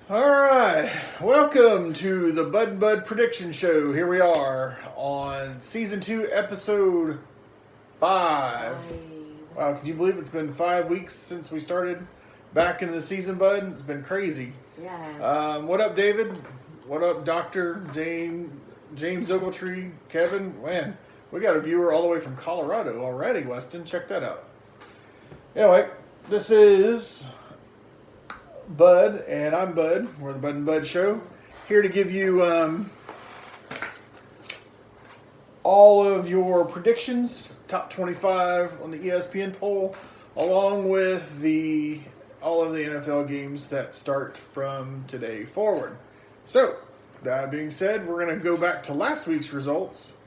Alright, welcome to the Bud and Bud Prediction Show. Here we are on Season 2, Episode 5. Wow, can you believe it's been 5 weeks since we started back into the season, Bud? It's been crazy. Yeah. What up, David? What up, Dr. James Ogletree? Kevin? Man, we got a viewer all the way from Colorado already, Weston. Check that out. Anyway, this is Bud, and I'm Bud. We're the Bud and Bud Show. Here to give you all of your predictions, top 25 on the ESPN poll, along with all of the NFL games that start from today forward. So, that being said, we're going to go back to last week's results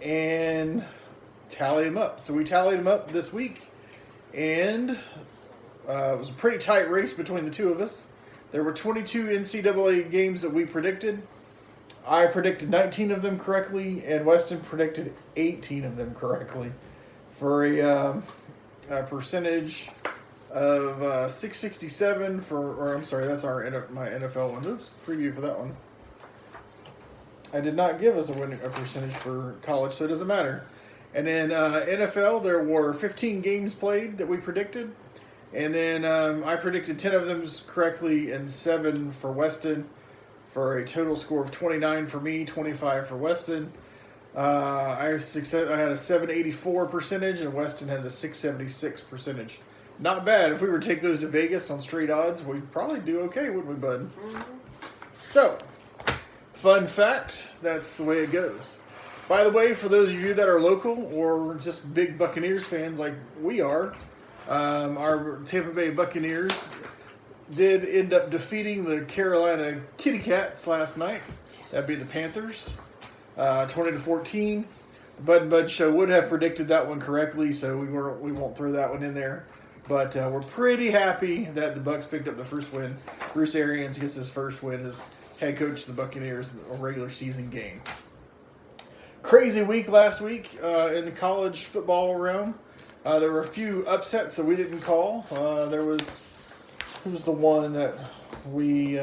and tally them up. So we tallied them up this week, and it was a pretty tight race between the two of us. There were 22 NCAA games that we predicted. I predicted 19 of them correctly, and Weston predicted 18 of them correctly, for a percentage of 667 that's my NFL one. Oops, preview for that one. I did not give us a percentage for college, so it doesn't matter. And then NFL, there were 15 games played that we predicted. And then I predicted 10 of them correctly and 7 for Weston, for a total score of 29 for me, 25 for Weston. I had a 784 percentage, and Weston has a 676 percentage. Not bad. If we were to take those to Vegas on straight odds, we'd probably do okay, wouldn't we, bud? Mm-hmm. So, fun fact, that's the way it goes. By the way, for those of you that are local or just big Buccaneers fans like we are, our Tampa Bay Buccaneers did end up defeating the Carolina Kitty Cats last night. That'd be the Panthers, 20-14. Bud and Bud Show would have predicted that one correctly, so we won't throw that one in there. But we're pretty happy that the Bucs picked up the first win. Bruce Arians gets his first win as head coach of the Buccaneers in a regular season game. Crazy week last week in the college football realm. There were a few upsets that we didn't call. Who was the one that we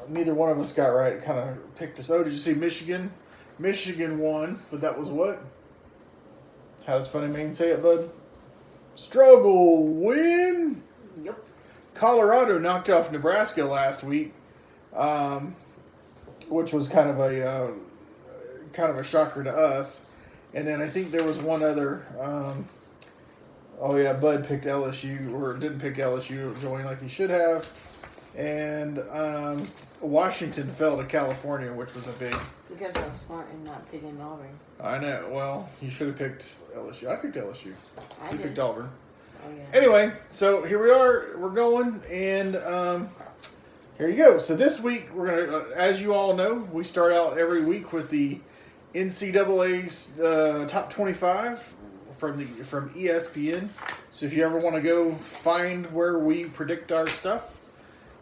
neither one of us got right? It kind of picked us. Oh, did you see Michigan? Michigan won, but that was what? How does Funny Maine say it, bud? Struggle win. Yep. Colorado knocked off Nebraska last week, which was kind of a shocker to us. And then I think there was one other. Bud picked LSU, or didn't pick LSU, join like he should have. And Washington fell to California, which was a big. Because I was smart in not picking Auburn. I know. Well, you should have picked LSU. I picked LSU. You picked Auburn. Oh, yeah. Anyway, so here we are. We're going, and here you go. So this week, we're going to, as you all know, we start out every week with the NCAA's top 25 from ESPN. So if you ever want to go find where we predict our stuff,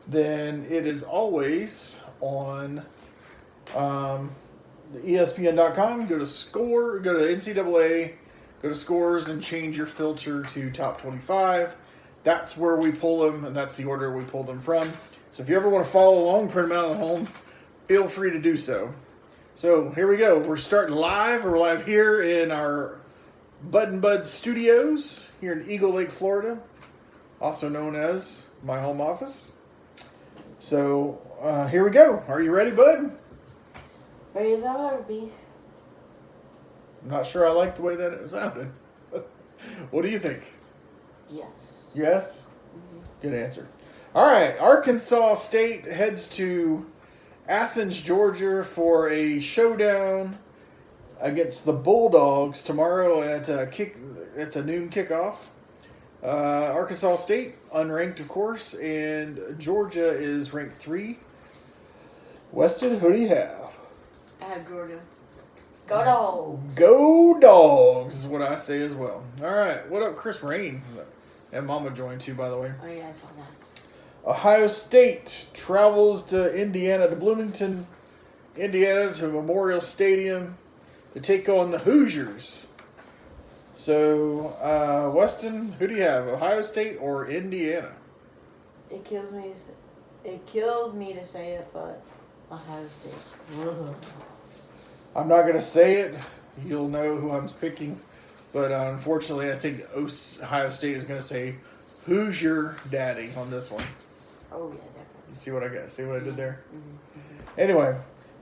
then it is always on the ESPN.com. Go to NCAA, go to scores, and change your filter to top 25. That's where we pull them, and that's the order we pull them from. So if you ever want to follow along, print them out at home, feel free to do so. So here we go. We're starting live. We're live here in our Bud and Bud studios here in Eagle Lake, Florida, also known as my home office. So here we go. Are you ready, Bud? Ready as I'll ever be. I'm not sure I like the way that it sounded. What do you think? Yes. Yes? Mm-hmm. Good answer. All right. Arkansas State heads to Athens, Georgia for a showdown against the Bulldogs tomorrow at it's a noon kickoff. Arkansas State, unranked of course, and Georgia is ranked 3. Weston, who do you have? I have Georgia. Go Dogs! Go Dogs is what I say as well. All right, what up, Chris Rain? And Mama joined too, by the way. Oh yeah, I saw that. Ohio State travels to Bloomington, Indiana, to Memorial Stadium to take on the Hoosiers. So, Weston, who do you have? Ohio State or Indiana? It kills me. It kills me to say it, but Ohio State. I'm not going to say it. You'll know who I'm picking. But unfortunately, I think Ohio State is going to say, who's your daddy on this one? Oh, yeah, definitely. You see what I got? See what I did there? Mm-hmm. Anyway,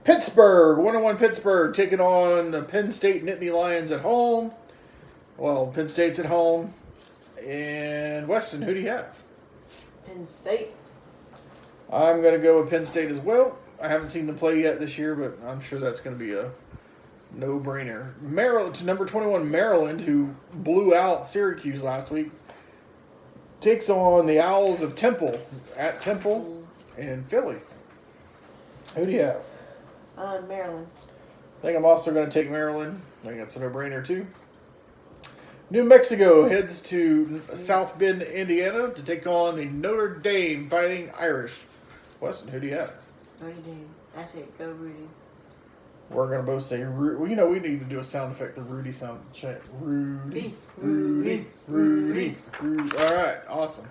Pittsburgh, 101 Pittsburgh, taking on the Penn State Nittany Lions at home. Well, Penn State's at home. And Weston, who do you have? Penn State. I'm going to go with Penn State as well. I haven't seen them play yet this year, but I'm sure that's going to be a no-brainer. Maryland, to number 21, Maryland, who blew out Syracuse last week, takes on the Owls of Temple at Temple in Philly. Who do you have? Maryland. I think I'm also going to take Maryland. I think that's a no-brainer too. New Mexico heads to South Bend, Indiana to take on the Notre Dame Fighting Irish. Weston, who do you have? Rudy Dame. I say go Rudy. We're going to both say Rudy. Well, you know, we need to do a sound effect, the Rudy sound check. Rudy. Rudy. Rudy. Rudy. All right, awesome.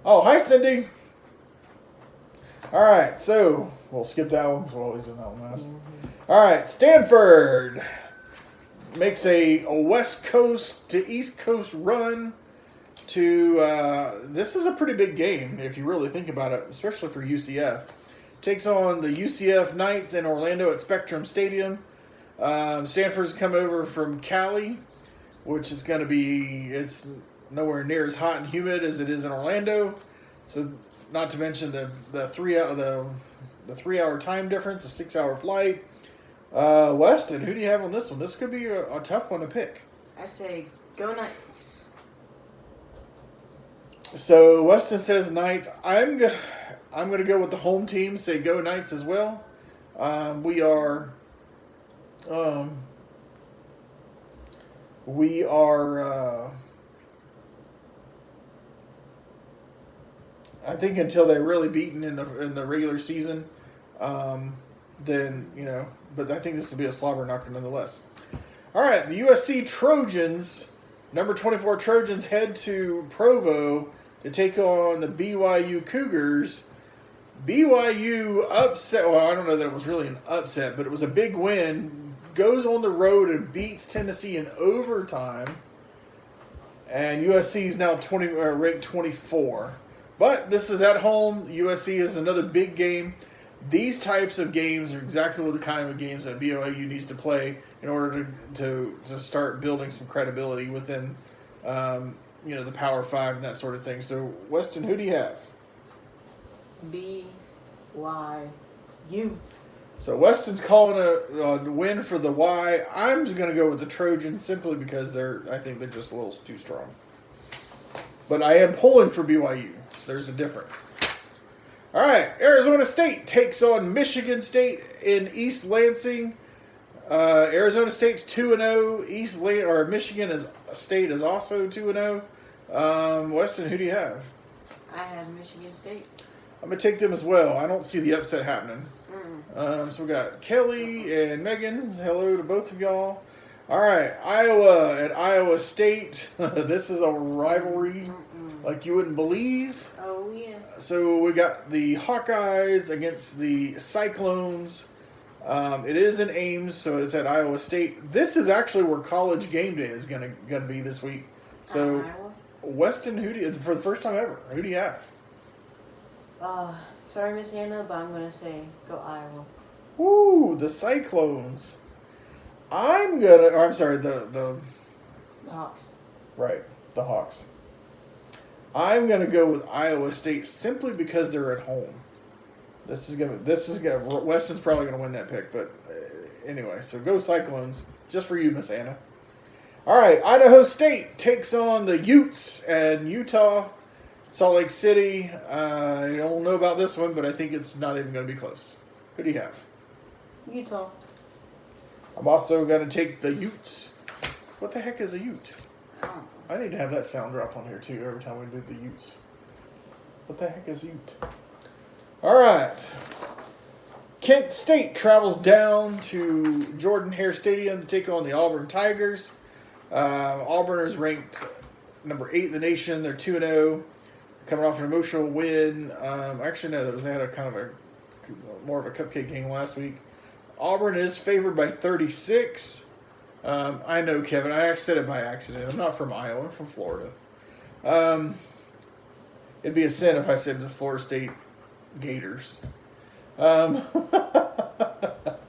Oh, hi, Cindy. All right, so we'll skip that one because we're always doing that one last. All right, Stanford makes a West Coast to East Coast run to, this is a pretty big game if you really think about it, especially for UCF. Takes on the UCF Knights in Orlando at Spectrum Stadium. Stanford's coming over from Cali, which is going to be, it's nowhere near as hot and humid as it is in Orlando. So not to mention the 3 hour time difference, a 6-hour flight. Weston, who do you have on this one? This could be a tough one to pick. I say go Knights. So Weston says Knights. I'm gonna go with the home team. Say go Knights as well. We are. I think until they're really beaten in the regular season, then you know. But I think this will be a slobber knocker nonetheless. All right, the USC Trojans, number 24 Trojans, head to Provo to take on the BYU Cougars. BYU upset. Well, I don't know that it was really an upset, but it was a big win. Goes on the road and beats Tennessee in overtime. And USC is now ranked 24. But this is at home. USC is another big game. These types of games are exactly the kind of games that BYU needs to play in order to start building some credibility within, the Power 5 and that sort of thing. So, Weston, who do you have? BYU. So, Weston's calling a win for the Y. I'm going to go with the Trojans simply because I think they're just a little too strong. But I am pulling for BYU. There's a difference. All right, Arizona State takes on Michigan State in East Lansing. Arizona State's 2-0. Michigan State is also 2-0. Weston, who do you have? I have Michigan State. I'm going to take them as well. I don't see the upset happening. So we got Kelly and Megan. Hello to both of y'all. All right, Iowa at Iowa State. This is a rivalry like you wouldn't believe. Oh, yeah. So we got the Hawkeyes against the Cyclones. It is in Ames, so it's at Iowa State. This is actually where College game day is gonna be this week. So, Iowa? Weston, for the first time ever, who do you have? Sorry, Miss Anna, but I'm gonna say go Iowa. Woo, the Cyclones. The Hawks. Right, the Hawks. I'm gonna go with Iowa State simply because they're at home. Weston's probably gonna win that pick, but anyway, so go Cyclones, just for you, Miss Anna. All right, Idaho State takes on the Utes and Utah, Salt Lake City. I don't know about this one, but I think it's not even gonna be close. Who do you have? Utah. I'm also gonna take the Utes. What the heck is a Ute? I don't know. I need to have that sound drop on here too every time we do the Utes. What the heck is Ute? All right. Kent State travels down to Jordan-Hare Stadium to take on the Auburn Tigers. Auburn is ranked number 8 in the nation. They're 2-0, coming off an emotional win. Actually, no, they had a kind of a more of a cupcake game last week. Auburn is favored by 36. I know, Kevin. I actually said it by accident. I'm not from Iowa. I'm from Florida. It'd be a sin if I said the Florida State Gators. At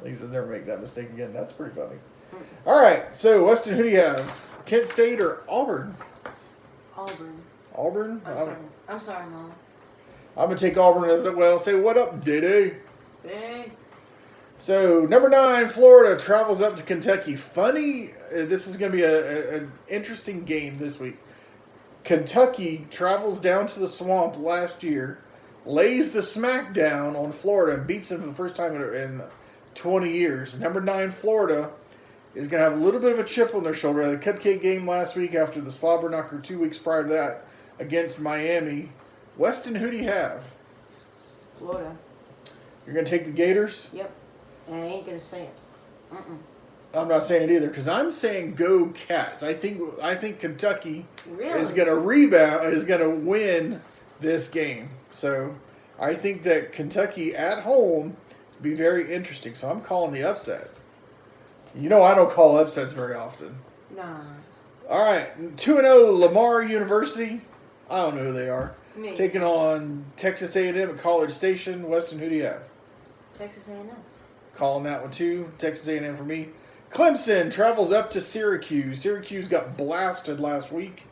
least I'll never make that mistake again. That's pretty funny. All right. So, Weston, who do you have? Kent State or Auburn? Auburn. Auburn? I'm sorry, Mom. I'm going to take Auburn as well. Say, what up, Diddy? Hey. So, number 9, Florida travels up to Kentucky. Funny, this is going to be an interesting game this week. Kentucky travels down to the swamp last year, lays the smackdown on Florida, and beats them for the first time in 20 years. Number 9, Florida, is going to have a little bit of a chip on their shoulder. They had a cupcake game last week after the slobber knocker 2 weeks prior to that against Miami. Weston, who do you have? Florida. You're going to take the Gators? Yep. And I ain't going to say it. I'm not saying it either because I'm saying go Cats. I think Kentucky is going to rebound, is going to win this game. So I think that Kentucky at home will be very interesting. So I'm calling the upset. You know I don't call upsets very often. Nah. All right, 2-0 Lamar University. I don't know who they are. Me. Taking on Texas A&M at College Station. Weston, who do you have? Texas A&M. Calling that one too. Texas A&M for me. Clemson travels up to Syracuse. Syracuse got blasted last week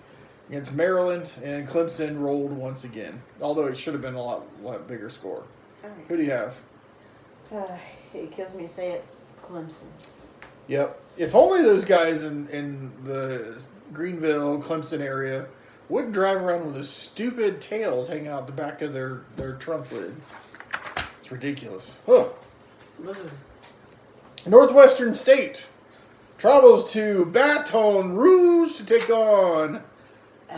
against Maryland, and Clemson rolled once again. Although it should have been a lot bigger score. All right. Who do you have? It kills me to say it. Clemson. Yep. If only those guys in the Greenville, Clemson area wouldn't drive around with those stupid tails hanging out the back of their trunk lid. It's ridiculous. Huh. Northwestern State travels to Baton Rouge to take on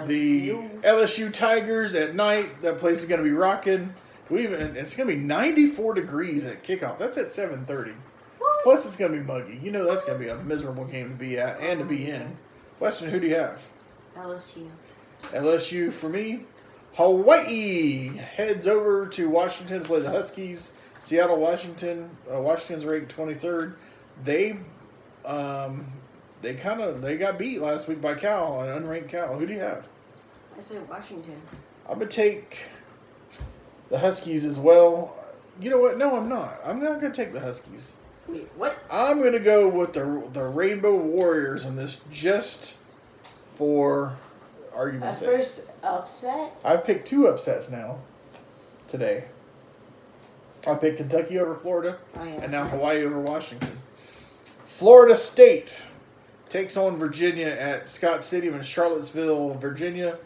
the LSU Tigers at night. That place is going to be rocking. It's going to be 94 degrees at kickoff. That's at 7:30. Plus, it's going to be muggy. You know that's going to be a miserable game to be at and to be in. Weston, who do you have? LSU. LSU for me. Hawaii heads over to Washington to play the Huskies. Seattle, Washington. Washington's ranked 23rd. They got beat last week by Cal, an unranked Cal. Who do you have? I said Washington. I'm going to take the Huskies as well. You know what? No, I'm not. I'm not going to take the Huskies. Wait, what? I'm going to go with the Rainbow Warriors in this just for argument's sake. First upset? I've picked 2 upsets now today. I picked Kentucky over Florida, and now Hawaii over Washington. Florida State takes on Virginia at Scott Stadium in Charlottesville, Virginia.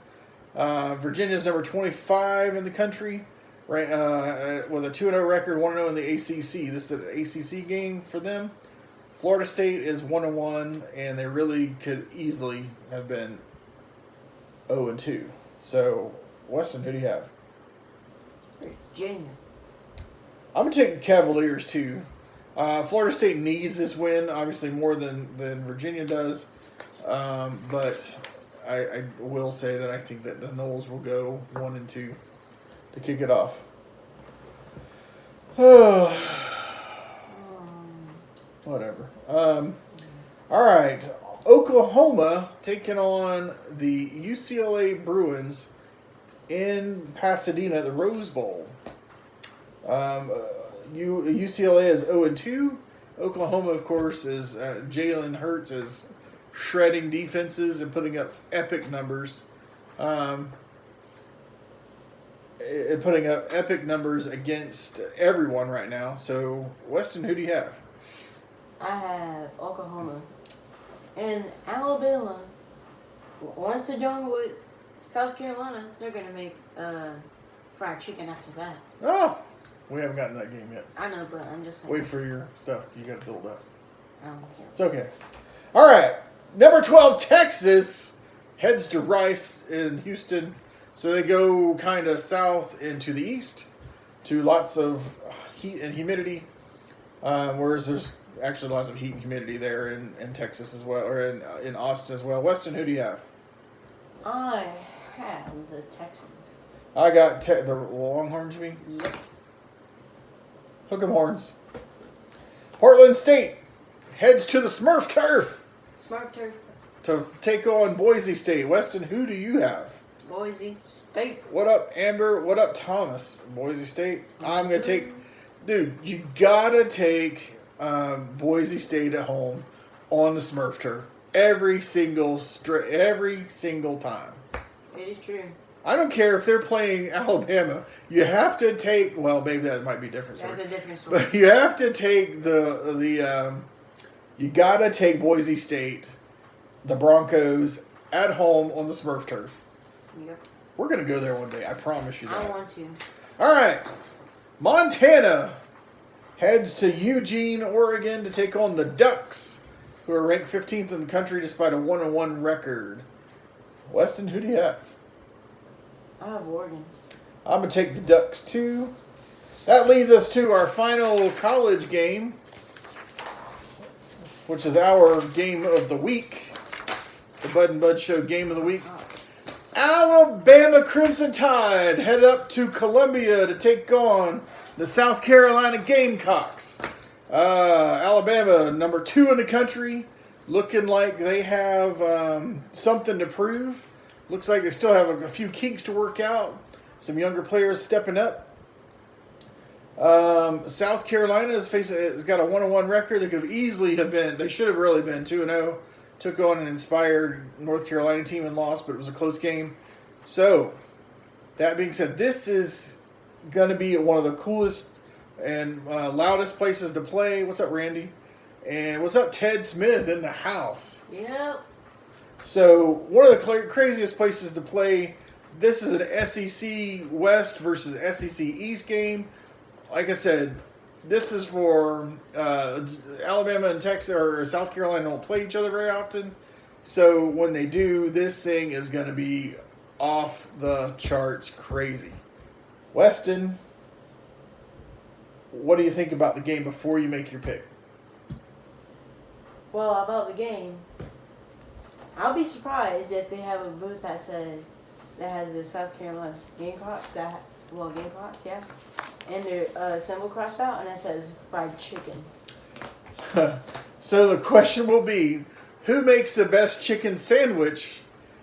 Virginia's number 25 in the country, right? With a 2-0 record, 1-0 in the ACC. This is an ACC game for them. Florida State is 1-1, and they really could easily have been 0-2. So, Weston, who do you have? Virginia. I'm going to take the Cavaliers, too. Florida State needs this win, obviously, more than Virginia does. But I will say that I think that the Noles will go 1-2 to kick it off. Whatever. All right. Oklahoma taking on the UCLA Bruins in Pasadena at the Rose Bowl. UCLA is 0-2. Oklahoma, of course, is Jalen Hurts is shredding defenses and putting up epic numbers. Putting up epic numbers against everyone right now. So, Weston, who do you have? I have Oklahoma. And Alabama, once they're done with South Carolina, they're going to make fried chicken after that. Oh, we haven't gotten that game yet. I know, but I'm just saying. Wait for your stuff. You got to build up. I don't care. It's okay. All right. Number 12, Texas heads to Rice in Houston. So they go kind of south into the east to lots of heat and humidity. Whereas there's actually lots of heat and humidity there in Texas as well, or in Austin as well. Weston, who do you have? I have the Texans. I got the Longhorns, you mean? Yep. Hook 'em horns. Portland State heads to the Smurf turf Smart turf. to take on Boise State. Weston, who do you have? Boise State. What up, Amber? What up, Thomas? Boise State. I'm gonna take, dude. You gotta take Boise State at home on the Smurf turf every single time. It is true. I don't care if they're playing Alabama. You have to take. Well, maybe that might be different. That's a different story. But you have to take you gotta take Boise State, the Broncos at home on the Smurf turf. Yep. We're gonna go there one day. I promise you that. I want to. All right, Montana heads to Eugene, Oregon to take on the Ducks, who are ranked 15th in the country despite a 1-1 record. Weston, who do you have? I have Oregon. I'm going to take the Ducks, too. That leads us to our final college game, which is our game of the week. The Bud and Bud Show game of the week. Alabama Crimson Tide head up to Columbia to take on the South Carolina Gamecocks. Alabama, number 2 in the country, looking like they have something to prove. Looks like they still have a few kinks to work out. Some younger players stepping up. South Carolina has got a 1-1 record. They could easily have been. They should have really been 2-0. Took on an inspired North Carolina team and lost, but it was a close game. So, that being said, this is going to be one of the coolest and loudest places to play. What's up, Randy? And what's up, Ted Smith in the house? Yep. So, one of the craziest places to play. This is an SEC West versus SEC East game. Like I said, this is for Alabama and Texas or South Carolina don't play each other very often. So, when they do, this thing is going to be off the charts crazy. Weston, what do you think about the game before you make your pick? Well, about the game, I'll be surprised if they have a booth that has the South Carolina Gamecocks, Gamecocks, yeah, and their symbol crossed out, and it says fried chicken. So the question will be, who makes the best chicken sandwich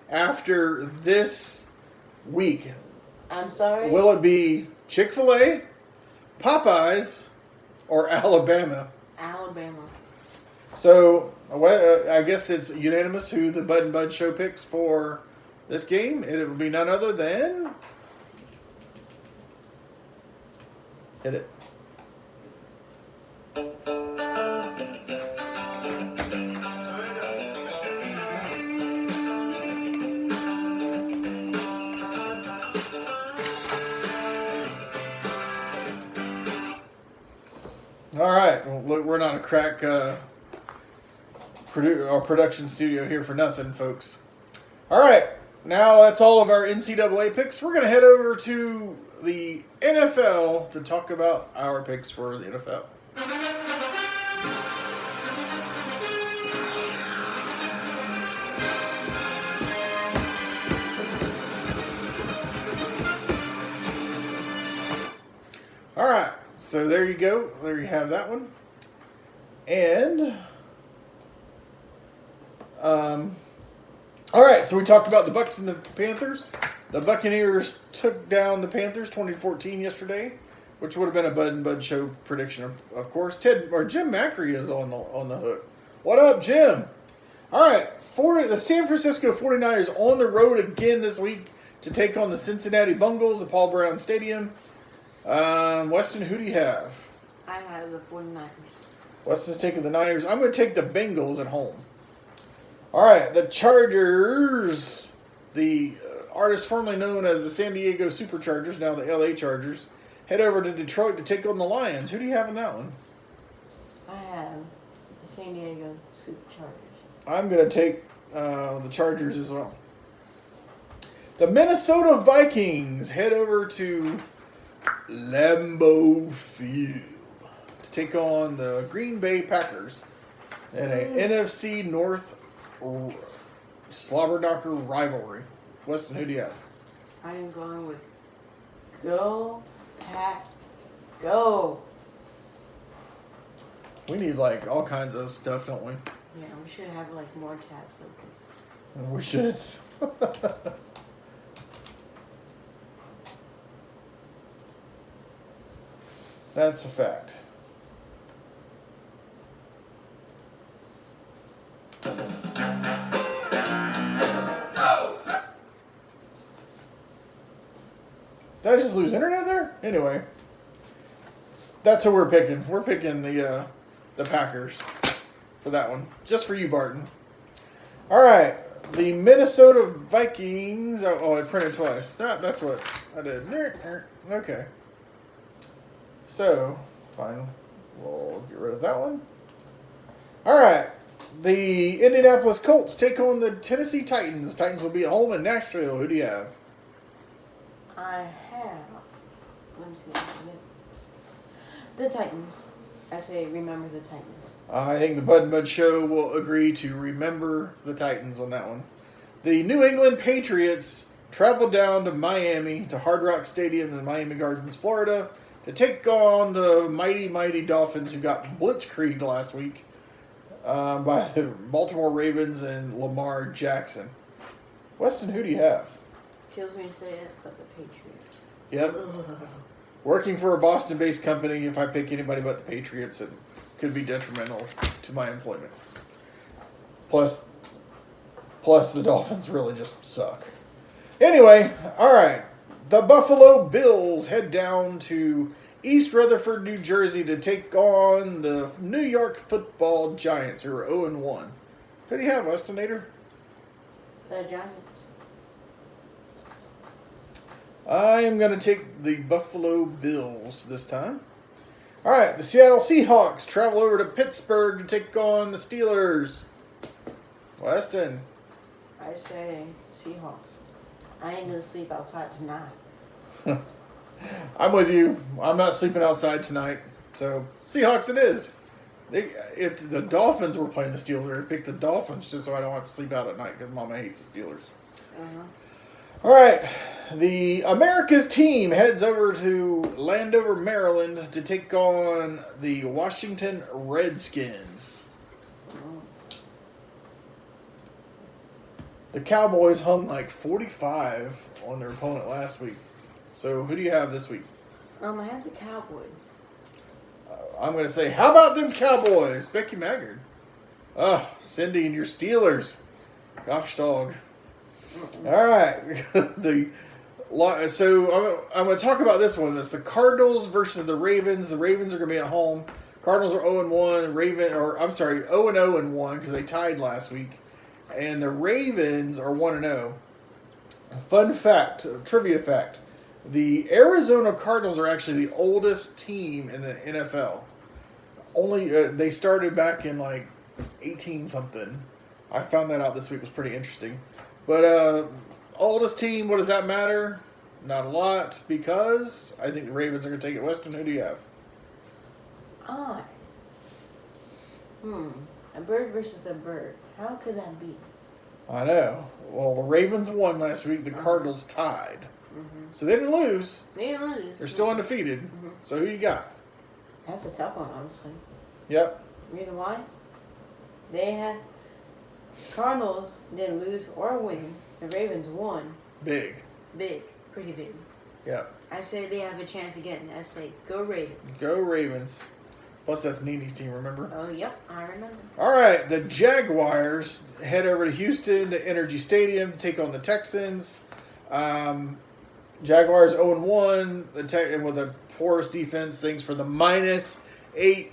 after this week? I'm sorry? Will it be Chick-fil-A, Popeyes, or Alabama? Alabama. So, I guess it's unanimous who the Bud and Bud Show picks for this game. And it will be none other than... Hit it. All right. Well, look, we're not a crack production studio here for nothing, folks. All right. Now that's all of our NCAA picks. We're going to head over to the NFL to talk about our picks for the NFL. All right. So there you go. There you have that one. And all right, so we talked about the Bucs and the Panthers. The Buccaneers took down the Panthers 2014 yesterday, which would have been a Bud and Bud Show prediction, of course. Jim Macri is on the hook. What up, Jim? All right, the San Francisco 49ers on the road again this week to take on the Cincinnati Bengals at Paul Brown Stadium. Weston, who do you have? I have the 49ers. Weston's taking the Niners. I'm going to take the Bengals at home. All right, the Chargers, the artist formerly known as the San Diego Superchargers, now the LA Chargers, head over to Detroit to take on the Lions. Who do you have in that one? I have the San Diego Superchargers. I'm going to take the Chargers as well. The Minnesota Vikings head over to Lambeau Field to take on the Green Bay Packers in a NFC North slobber knocker rivalry. Weston, who do you have? I am going with Go Pack Go. We need like all kinds of stuff, don't we? Yeah, we should have like more tabs open. We should. That's a fact. Did I just lose internet there? Anyway, that's who we're picking. We're picking the Packers for that one, just for you, Barton. All right, the Minnesota Vikings. Oh, I printed twice. That's what I did. Okay. So, fine. We'll get rid of that one. All right. The Indianapolis Colts take on the Tennessee Titans. Titans will be at home in Nashville. Who do you have? I have. Let me see. The Titans. I say remember the Titans. I think the Bud and Bud Show will agree to remember the Titans on that one. The New England Patriots travel down to Miami, to Hard Rock Stadium in Miami Gardens, Florida, to take on the mighty, mighty Dolphins who got blitzkrieged last week by the Baltimore Ravens and Lamar Jackson. Weston, who do you have? Kills me to say it, but the Patriots. Yep. Working for a Boston-based company, if I pick anybody but the Patriots, it could be detrimental to my employment. Plus the Dolphins really just suck. Anyway, all right. The Buffalo Bills head down to East Rutherford, New Jersey to take on the New York Football Giants, who are 0-1. Who do you have, Westonator? The Giants. I am going to take the Buffalo Bills this time. All right, the Seattle Seahawks travel over to Pittsburgh to take on the Steelers. Weston. I say Seahawks. I ain't gonna sleep outside tonight. I'm with you. I'm not sleeping outside tonight. So, Seahawks it is. If the Dolphins were playing the Steelers, I'd pick the Dolphins just so I don't have to sleep out at night because Mama hates the Steelers. All right. The America's team heads over to Landover, Maryland to take on the Washington Redskins. The Cowboys hung like 45 on their opponent last week. So who do you have this week? I have the Cowboys. I'm going to say, how about them Cowboys? Becky Maggard. Cindy and your Steelers. Gosh dog. All right. So I'm going to talk about this one. It's the Cardinals versus the Ravens. The Ravens are going to be at home. Cardinals are 0-1. 0-1 because they tied last week. And the Ravens are 1-0. Fun fact, trivia fact. The Arizona Cardinals are actually the oldest team in the NFL. They started back in like 18-something. I found that out this week. Was pretty interesting. But oldest team, what does that matter? Not a lot, because I think the Ravens are going to take it. Weston, who do you have? A bird versus a bird. How could that be? I know. Well, the Ravens won last week. The Cardinals tied. So they didn't lose. They're still undefeated. So who you got? That's a tough one, honestly. Yep. Reason why? They had Cardinals didn't lose or win. The Ravens won. Big. Pretty big. Yep. I say they have a chance again. I say go Ravens. Go Ravens. Plus that's Nini's team, remember? Oh, yep, I remember. All right, the Jaguars head over to Houston to Energy Stadium to take on the Texans. Jaguars 0-1 with the poorest defense. Things for the -8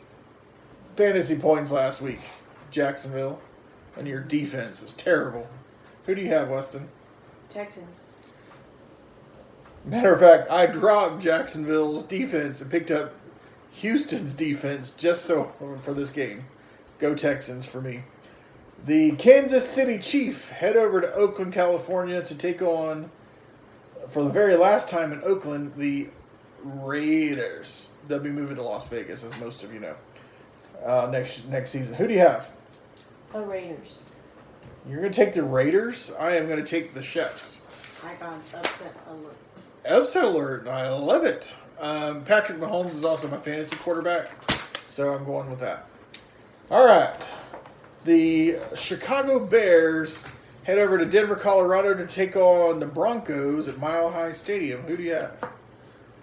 fantasy points last week. Jacksonville. And your defense is terrible. Who do you have, Weston? Texans. Matter of fact, I dropped Jacksonville's defense and picked up Houston's defense just so for this game. Go Texans for me. The Kansas City Chiefs head over to Oakland, California to take on, for the very last time in Oakland, the Raiders. they'll be moving to Las Vegas, as most of you know, next season. Who do you have? The Raiders. You're going to take the Raiders? I am going to take the Chefs. I got upset alert. Upset alert. I love it. Patrick Mahomes is also my fantasy quarterback, so I'm going with that. All right. The Chicago Bears head over to Denver, Colorado to take on the Broncos at Mile High Stadium. Who do you have?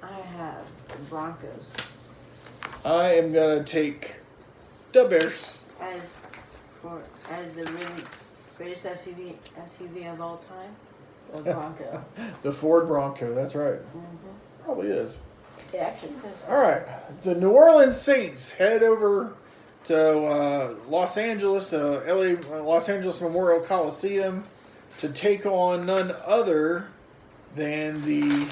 I have the Broncos. I am going to take the Bears. As the really greatest SUV of all time, the Bronco. The Ford Bronco, that's right. Mm-hmm. Probably is. It actually is. All right. The New Orleans Saints head over to Los Angeles Memorial Coliseum to take on none other than the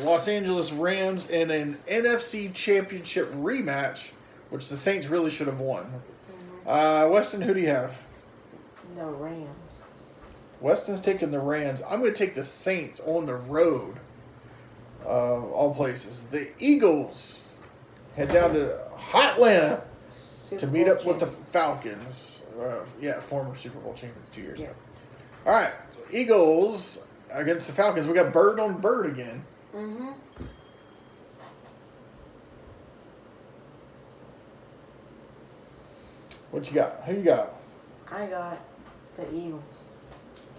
Los Angeles Rams in an NFC Championship rematch, which the Saints really should have won. Mm-hmm. Weston, who do you have? The Rams. Weston's taking the Rams. I'm going to take the Saints on the road. All places. The Eagles head down to Atlanta to meet up with the Falcons. Former Super Bowl champions 2 years ago. All right, Eagles against the Falcons. We got bird on bird again. Mm-hmm. What you got? Who you got? I got the Eagles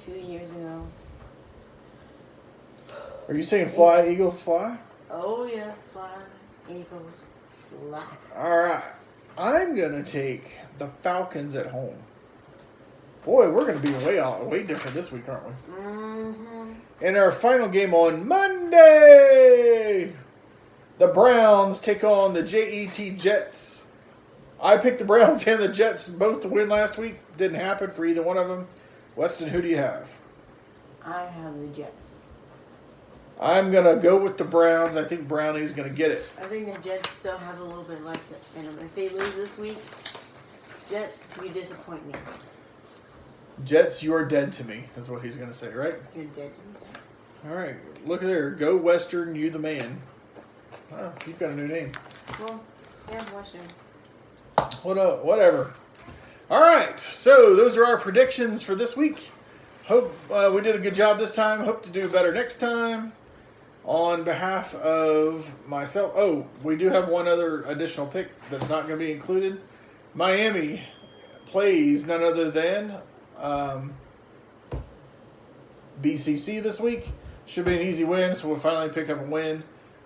2 years ago. Are you saying fly, Eagles, fly? Oh, yeah. Fly, Eagles, fly. All right. I'm going to take the Falcons at home. Boy, we're going to be way different this week, aren't we? Mm-hmm. And our final game on Monday, the Browns take on the JET Jets. I picked the Browns and the Jets both to win last week. Didn't happen for either one of them. Weston, who do you have? I have the Jets. I'm going to go with the Browns. I think Brownie's going to get it. I think the Jets still have a little bit left in them. If they lose this week, Jets, you disappoint me. Jets, you are dead to me, is what he's going to say, right? You're dead to me. All right. Look at there. Go Western, you the man. Oh, you've got a new name. Well, yeah, Western. Whatever. All right. So those are our predictions for this week. Hope we did a good job this time. Hope to do better next time. On behalf of myself, we do have one other additional pick that's not going to be included. Miami plays none other than BCC this week. Should be an easy win, so we'll finally pick up a win.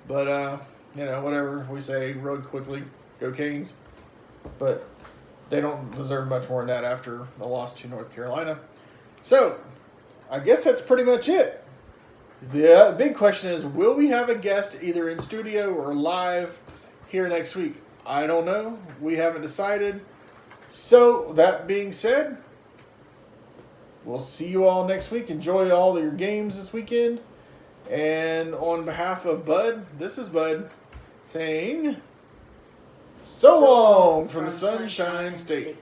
But, whatever we say, road quickly, go Canes. But they don't deserve much more than that after the loss to North Carolina. So, I guess that's pretty much it. The big question is, will we have a guest either in studio or live here next week? I don't know. We haven't decided. So, that being said, we'll see you all next week. Enjoy all of your games this weekend. And on behalf of Bud, this is Bud saying, so long from the Sunshine State.